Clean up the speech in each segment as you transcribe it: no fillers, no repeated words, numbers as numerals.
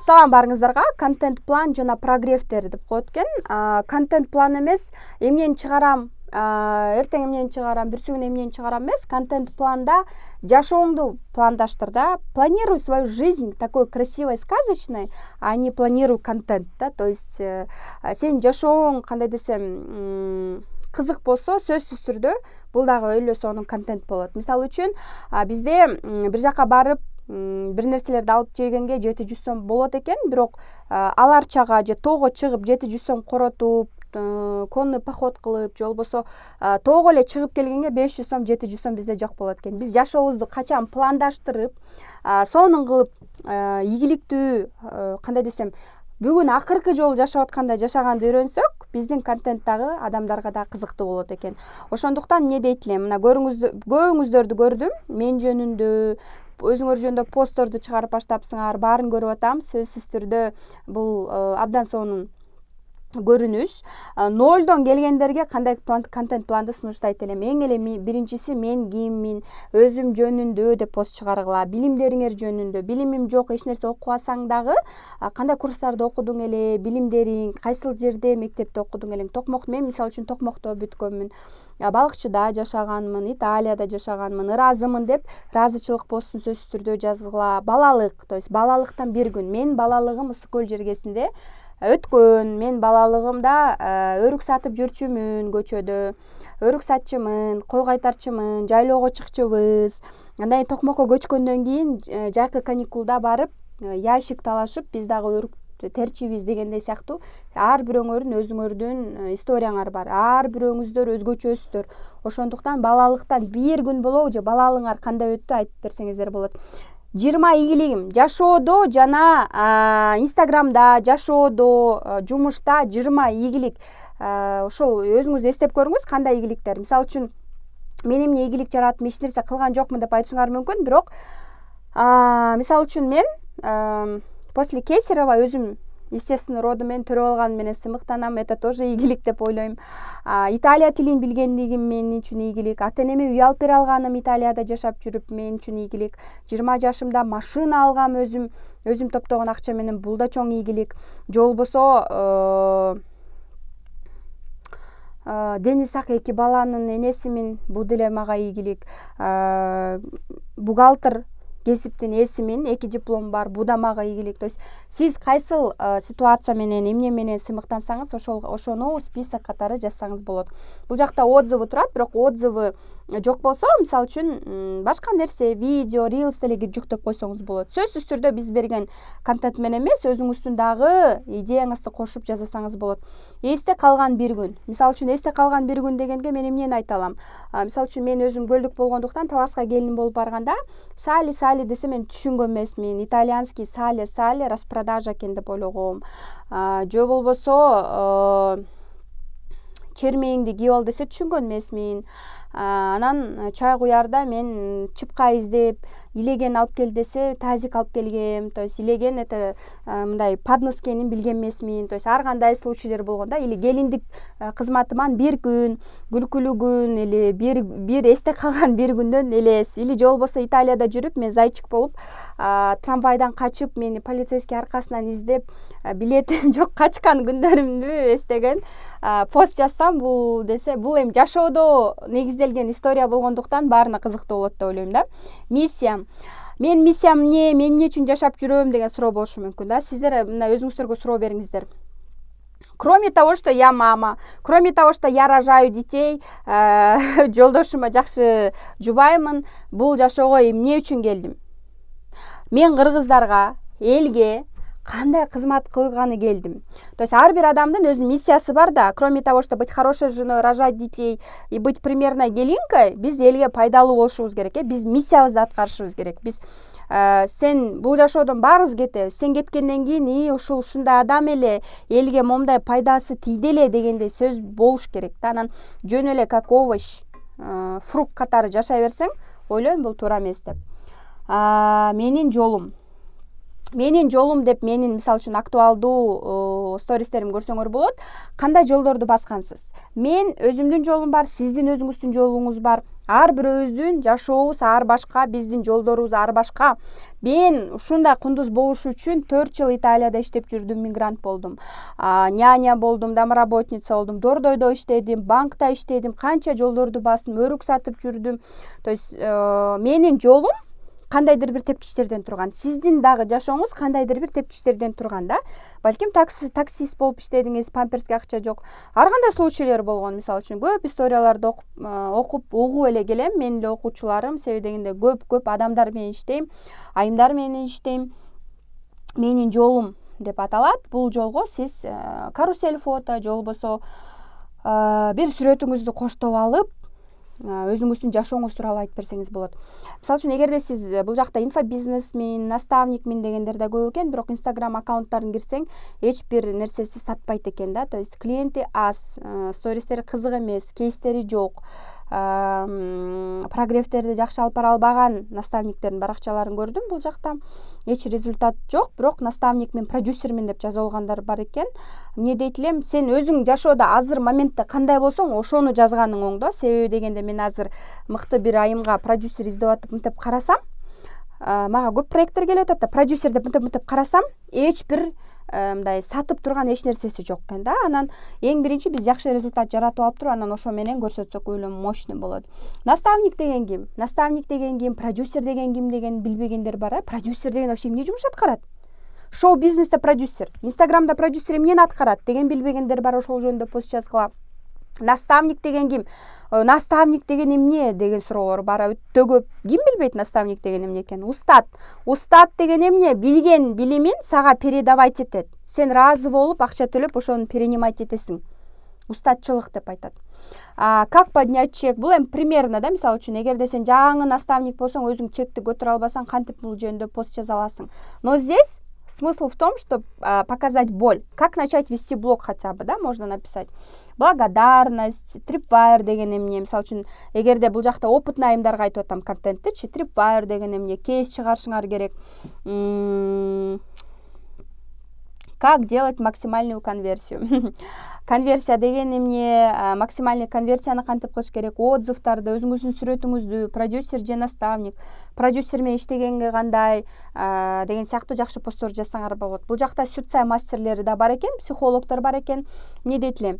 Салам барыңыздарга. Контент план жана прогревтер деп коет экен. Контент план эмес, эмнени чыгарам, эртең эмнени чыгарам, бүрсүгүн эмнени чыгарам эмес. Контент планда жашооңду пландаштыр да. Планируй свою жизнь такой красивой, сказочной, а не планируй контент, да. То есть сенин жашооң кандай десем, кызык болсо, сөзсүз түрдө бул дагы эле сонун контент болот. Мисалы үчүн, бизде бир жака барып бир нерселерди алып жегенге 700 сом болот экен, бирок аларчага же тоого чыгып 700 сом коротуп, конный поход кылып, же болбосо тоого эле чыгып келгенге 500 сом, 700 сом бизде жок болот экен. Биз жашообузду качан пландаштырып, сонун кылып, ийгиликтүү, кандай десем, бүгүн акыркы жолу жашап аткандай жашаганды үйрөнсөк, биздин контент дагы адамдарга да кызыктуу болот экен. Ошондуктан эмне дейт элем, мына көбүңүздөрдү көрдүм, мен жөнүндө, өзүңөр жөнүндө постторду чыгарып баштапсыңар, баарын көрүп атам. Сөзсүз түрдө бул абдан сонун көрүнүш. Нолдон келгендерге кандай контент планды сунуштайт элем. Эң эле биринчиси мен киммин, өзүм жөнүндө деп пост чыгаргыла, билимдериңер жөнүндө. Билимим жок, эч нерсе окубасаң дагы, кандай курстарды окудуң эле, билимдериң, кайсыл жерде мектепте окудуң эле. Мен мисалы үчүн Токмокто бүткөнмүн. Балыкчыда жашаганмын, Италияда жашаганмын, ыраазымын деп ыраазычылык постун сөзсүз түрдө жазгыла. Балалык, то есть балалыктан бир күн. Мен балалыгым Ысык көл жергесинде өткөн. Мен балалыгымда өрүк сатып жүрчүмүн көчөдө. Өрүк сатчымын, кой кайтарчымын, жайлоого чыкчубуз. Андан Токмокко көчкөндөн кийин жайкы каникулда барып, ящик талашып, биз дагы өрүк терчибиз дегендей сыяктуу. Ар бирөөңөрдүн өзүңөрдүн историяңар бар. Ар бирөөңүздөр өзгөчөсүздөр. Ошондуктан балалыктан бир күн болобу же балалыгыңар кандай өттү айтып берсеңиздер болот. 20 ийгилигим жашоодо жана Инстаграмда, жашоодо, жумушта 20 ийгилик. Ошол өзүңүз эстеп көрүңүз, кандай ийгиликтер. Мисалы үчүн, мен эмне ийгилик жараттым, эч нерсе кылган жокмун деп айтышыңар мүмкүн, бирок мисалы үчүн мен после Кесарева өзүм естественный роду менен төрөп алган менен сымыктанам. Это тоже ийгилик деп ойлойм. Италия тилин билгендигим мен үчүн ийгилик. Ата-энеме үй алып бере алганым, Италияда жашап жүрүп мен үчүн ийгилик. 20 жашымда машина алгам өзүм топтогон акча менен, бул да чоң ийгилик. Же болбосо дени сак 2 баланын энесимин, бул деле мага ийгилик. Бухгалтер кесиптин эсимин, 2 диплом бар, бул да мага ийгилик. То есть сиз кайсыл ситуация менен, эмне менен сымыктансаңыз, ошону список катары жазсаңыз болот. Бул жакта отзывы турат, бирок отзывы жок болсо, мисалы үчүн башка нерсе, видео, рилс деле жүктөп койсоңуз болот. Сөзсүз түрдө биз берген контент менен эмес, өзүңүздүн дагы идеяңызды кошуп жазасаңыз болот. Эсте калган бир күн. Мисалы үчүн эсте калган бир күн дегенге мен эмнени айта алам? Мисалы үчүн мен өзүм көлдүк болгондуктан Таласка келин болуп барганда, сали десе мен түшүнгөн эмесмин. Итальянский сали распродажа экен деп ойлогом. Же болбосо чермеңди кийип ал десе түшүнгөн эмесмин. Анан чай куярда мен чыпка издеп, илеген алып кел десе тазик алып келгем. То есть илеген это мындай поднос экенин билген эмесмин. То есть ар кандай случайлар болгондо, или келиндик кызматыман бир күн, күлкүлүү күн, или бир эсте калган бир күндөн элес, или же болбосо Италияда жүрүп мен зайчик болуп, трамвайдан качып, мени полицейский аркасынан издеп, билетим жок качкан күндөрүмдү эстеген пост жазсам, бул эми жашоодо негизделген история болгондуктан баарына кызыктуу болот деп ойлойм да. Миссиям эмне, мен эмне үчүн жашап жүрөм деген суроо болушу мүмкүн да. Сиздер мына өзүңүздөргө суроо бериңиздер. Кроме того, что я мама, кроме того, что я рожаю детей, жолдошума жакшы жубаймын, бул жашоого эмне үчүн келдим? Мен кыргыздарга, элге кандай кызмат кылганы келдим. То есть ар бир адамдын өзүнүн миссиясы бар да. Кроме того, что быть хорошей женой, рожать детей и быть примерной гелинкой, биз элге пайдалуу болушубуз керек. Биз миссиябызды аткарышыбыз керек. Биз сен бул жашоодон баарыбыз кетебиз. Сен кеткенден кийин ушундай адам эле, элге момундай пайдасы тийди эле дегендей сөз болуш керек да. Анан жөн эле как овощ, фрукт катары жашай берсең, ойлойм бул туура эмес деп. Менин жолум деп менин мисалы үчүн актуалдуу стористерим көрсөңөр болот. Кандай жолдорду баскансыз? Мен өзүмдүн жолум бар, сиздин өзүңүздүн жолуңуз бар. ар бирөөбүздүн жашообуз ар башка, биздин жолдорубуз ар башка. Мен ушундай кундуз болуш үчүн 4 жыл Италияда иштеп жүрдүм, мигрант болдум, няня болдум, домработница болдум, дордойдо иштедим, банкта иштедим, канча жолдорду бастым, өрүк сатып жүрдүм. То есть менин жолум кандайдыр бир тепкичтерден турган, сиздин дагы жашооңуз кандайдыр бир тепкичтерден турган да. Балким таксист болуп иштедиңиз, памперске акча жок. Ар кандай случайлар болгон. Мисалы үчүн көп историяларды окуп угуп эле келем. Менин эле окуучуларым, себеби дегенде көп адамдар менен иштейм, айымдар менен иштейм. Менин жолум деп аталат. Бул жолго сиз карусель фото же болбосо бир сүрөтүңүздү коштоп алып, өзүңүздүн жашооңуз тууралуу айтып берсеңиз болот. Мисалы үчүн эгерде сиз бул жакта инфобизнесмин, наставникмин дегендер да көп экен, бирок Instagram аккаунттарын кирсең, эч бир нерсеси сатпайт экен да. То есть клиенти аз, стористери кызык эмес, кейстери жок. Прогревтерди жакшы алып бара албаган наставниктердин баракчаларын көрдүм бул жакта. Эч результат жок, бирок наставник мен продюсермин деп жазып алгандар бар экен. Эмне дейт элем, сен өзүң жашоодо азыр моментте кандай болсоң, ошону жазганың оң да. Себеби дегенде мен азыр мыкты бир айымга продюсер издеп атып мынтип карасам, мага көп проекттер келип атат да, продюсер деп мынтип карасам, эч бир мындай сатып турган эч нерсеси жок экен да. Анан эң биринчи биз жакшы результат жаратып алып туруп, анан ошо менен көрсөтсөк өйлөм мощный болот. Наставник деген ким? Наставник деген ким? Продюсер деген ким деген билбегендер бар. Продюсер деген вообще эмне жумуш аткарат? Шоу бизнесте продюсер, Инстаграмда продюсер эмнени аткарат деген билбегендер бар. Ошол жөнүндө пост жазгыла. Наставник деген ким? Наставник деген эмне деген суроолор бар өтө көп. Ким билбейт наставник деген эмне экенин? Устат. Устат деген эмне? Билген билимин сага передавать этет. Сен ыраазы болуп, акча төлөп, ошону перенимать этесиң. Устатчылык деп айтат. Как поднять чек? Бул эми примерно да, мисалы үчүн, эгерде сен жаңы наставник болсоң, өзүң чекти көтөрө албасаң, кантип бул жөнүндө пост жаза аласың. Но здесь смысл в том, чтобы показать боль. Как начать вести блог хотя бы, да, можно написать. Благодарность, Tripwire деген эмне, мисалы үчүн, эгерде бул жакта опытный айымдарга айтып атам контенттичи, Tripwire деген эмне, кейс чыгарышыңар керек. Как делать максимальную конверсию? Конверсия деген эмне, максимальный конверсияны кантип кылыш керек, отзывдарды, өзүңүздүн сүрөтүңүздү, продюсер же наставник, продюсер менен иштегенге кандай деген сыяктуу жакшы посттор жазсаңар болот. Бул жакта Сюцай мастерлери да бар экен, психологдор бар экен. Эмне дейт элем?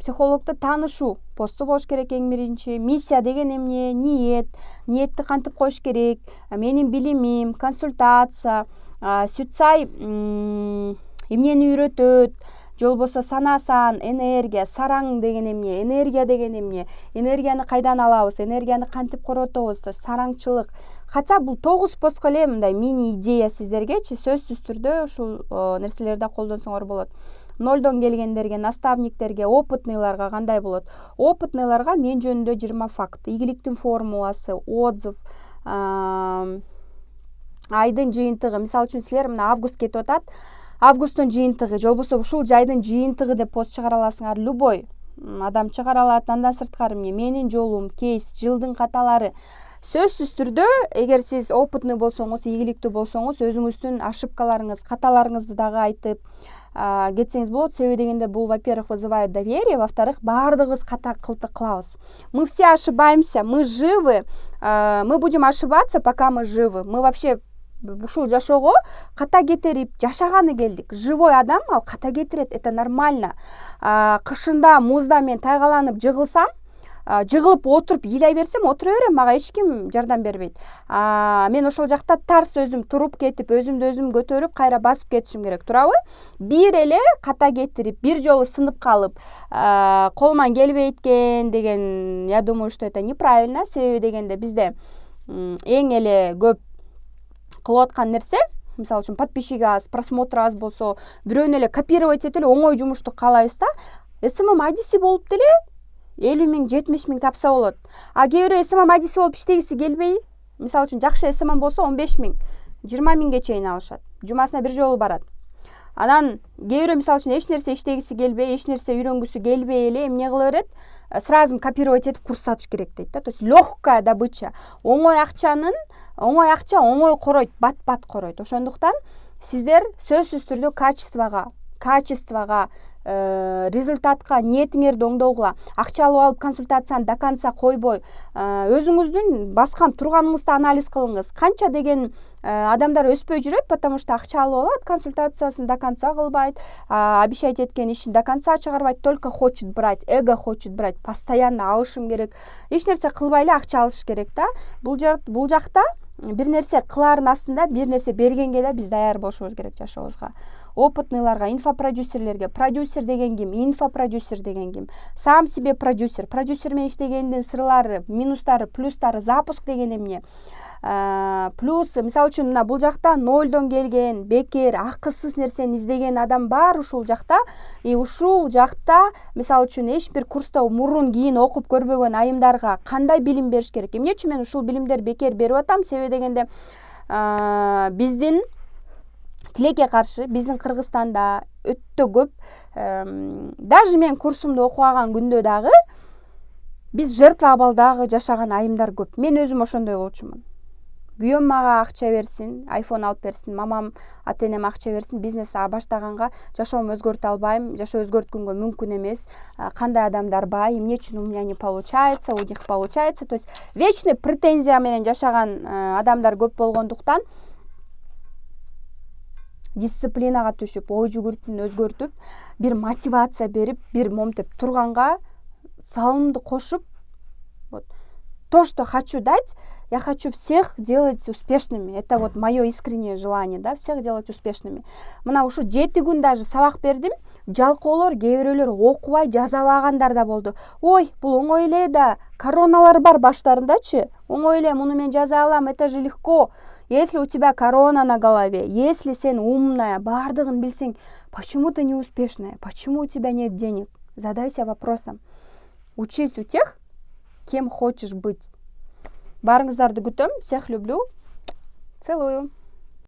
Психологду таанышуу посту болуш керек эң биринчи. Миссия деген эмне? Ниетти кантип коюш керек? Менин билимим, консультация, Сюцай эмнени үйрөтөт? Же болбосо санасан, энергия, сараң деген эмне, энергия деген эмне, энергияны кайдан алабыз, энергияны кантип коротобуз, сараңчылык. Хотя бул 9 постко эле мындай мини идея сиздергечи, сөзсүз түрдө ушул нерселерди колдонсоңор болот. Нолдон келгендерге, наставниктерге, опытныйларга кандай болот? Опытныйларга мен жөнүндө 20 факт, ийгиликтин формуласы, отзыв, айдын жыйынтыгы. Мисалы үчүн силер мына август кетип атат. Августтун жыйынтыгы, же болбосо ушул жайдын жыйынтыгы деп пост чыгара аласыңар. Любой адам чыгара алат. Андан сырткары менин жолум, кейс, жылдын каталары. Сөзсүз түрдө, эгер сиз опытный болсоңуз, ийгиликтүү болсоңуз, өзүңүздүн ошибкаларыңыз, каталарыңызды дагы айтып кетсеңиз болот. Себеби дегенде бул, во-первых, вызывает доверие, во-вторых, баардыгыбыз ката кылтык кылабыз. Мы все ошибаемся, мы живы, мы будем ошибаться, пока мы живы. Мы вообще ушул жашоого ката кетирип жашаганы келдик. Живой адам ал ката кетирет, это нормально. Кышында музда мен тайгаланып жыгылсам, жыгылып отуруп ыйлай берсем, отура берем, мага эч ким жардам бербейт. Мен ошол жакта тарс өзүм туруп кетип, өзүмдү өзүм көтөрүп, кайра басып кетишим керек, туурабы? Бир эле ката кетирип, бир жолу сынып калып, колуман келбейт экен деген, я думаю, что это неправильно. Себеби дегенде бизде эң эле көп кылып аткан нерсе, мисалы үчүн подписчиги аз, просмотр аз болсо, бирөөнү эле копировать этип эле оңой жумушту каалайбыз да. SMM адиси болуп деле 50 000, 70 000 тапса болот. Кээ бирөө SMM адиси болуп иштегиси келбей, мисалы үчүн жакшы SMM болсо 15 000, 20 000ге чейин алышат. Жумасына бир жолу барат. Анан кээ бирөө мисалы үчүн эч нерсе иштегиси келбей, эч нерсе үйрөнгүсү келбей эле эмне кыла берет? Сразу копировать этип курс сатыш керек дейт да. То есть легкая добыча. Оңой акча оңой коройт, бат-бат коройт. Ошондуктан сиздер сөзсүз түрдө качествого результатка ниетиңерди оңдогула акча алып алып консультацияны до конца койбой өзүңүздүн баскан турганыңызды анализ кылыңыз. Канча деген адамдар өспөй жүрөт, потому что акча алып алат, консультациясын до конца кылбайт, обещать эткен ишин до конца чыгарбайт, только хочет брать, эго хочет брать, постоянно алышым керек, эч нерсе кылбай эле акча алыш керек да. Бул жакта бир нерсе кылаардын астында бир нерсе бергенге да биз даяр болушубуз керек жашообузга. Опытныйларга, инфопродюсерлерге, продюсер деген ким, инфопродюсер деген ким, сам себе продюсер, продюсер менен иштегендин сырлары, минустары, плюстары, запуск деген эмне, плюс мисалы үчүн мына бул жакта нолдон келген, бекер, акысыз нерсени издеген адам бар ушул жакта. Ушул жакта мисалы үчүн эч бир курста мурун кийин окуп көрбөгөн айымдарга кандай билим бериш керек? Эмне үчүн мен ушул билимдерди бекер берип атам? Себеби дегенде биздин тилекке каршы биздин Кыргызстанда өтө көп, даже мен курсумду окуган күндө дагы биз жертва абалдагы жашаган айымдар көп. Мен өзүм ошондой болчумун. Күйөөм мага акча берсин, айфон алып берсин, мамам, ата-энем акча берсин, бизнес баштаганга жашоомду өзгөртө албайм, жашоо өзгөрткөнгө мүмкүн эмес. Кандай адамдар бай, эмне үчүн у меня не получается, у них получается. То есть вечный претензия менен жашаган адамдар көп болгондуктан дисциплинага түшүп, ой жүгүртүн өзгөртүп, бир мотивация берип, бир момтеп турганга салымды кошуп, вот то, что хочу дать, я хочу всех делать успешными. Это вот мое искреннее желание, да, всех делать успешными. Мына ушу 7 күн даже сабак бердим. Жалкоолор, кээ бирөөлөр окубай жазабагандар да болду. Ой, бул оңой эле да, короналар бар баштарындачы. Оңой эле, муну мен жаза алам, это же легко. Если у тебя корона на голове, если сен умная, бардыгын билсең, почему ты не успешная? Почему у тебя нет денег? Задайся вопросом. Учись у тех, кем хочешь быть. Барыңыздарды күтөм. Всех люблю. Целую.